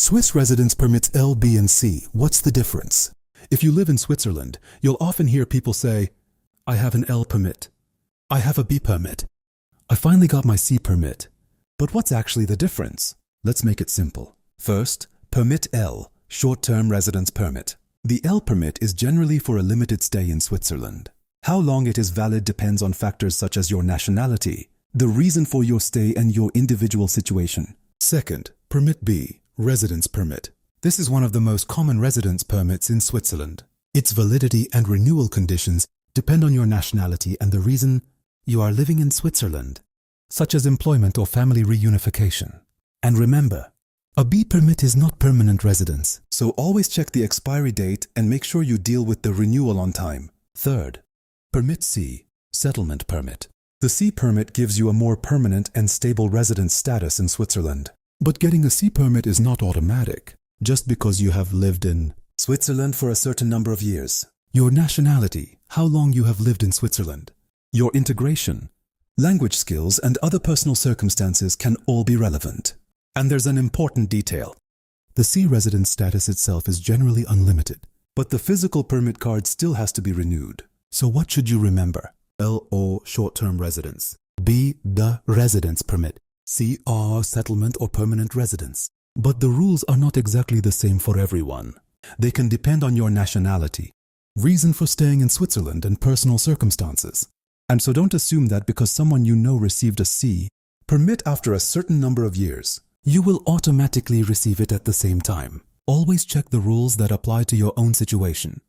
Swiss residence permits L, B, and C. What's the difference? If you live in Switzerland, you'll often hear people say, I have an L permit. I have a B permit. I finally got my C permit. But what's actually the difference? Let's make it simple. First, Permit L, short-term residence permit. The L permit is generally for a limited stay in Switzerland. How long it is valid depends on factors such as your nationality, the reason for your stay, and your individual situation. Second, Permit B, residence permit. This is one of the most common residence permits in Switzerland. Its validity and renewal conditions depend on your nationality and the reason you are living in Switzerland, such as employment or family reunification. And remember, a B permit is not permanent residence, so always check the expiry date and make sure you deal with the renewal on time. Third, Permit C, settlement permit. The C permit gives you a more permanent and stable residence status in Switzerland. But getting a C permit is not automatic, just because you have lived in Switzerland for a certain number of years. Your nationality, how long you have lived in Switzerland, your integration, language skills, and other personal circumstances can all be relevant. And there's an important detail. The C residence status itself is generally unlimited, but the physical permit card still has to be renewed. So what should you remember? L, O, short-term residence. B, the residence permit. C, R, settlement or permanent residence. But the rules are not exactly the same for everyone. They can depend on your nationality, reason for staying in Switzerland, and personal circumstances. And so don't assume that because someone you know received a C permit after a certain number of years, you will automatically receive it at the same time. Always check the rules that apply to your own situation.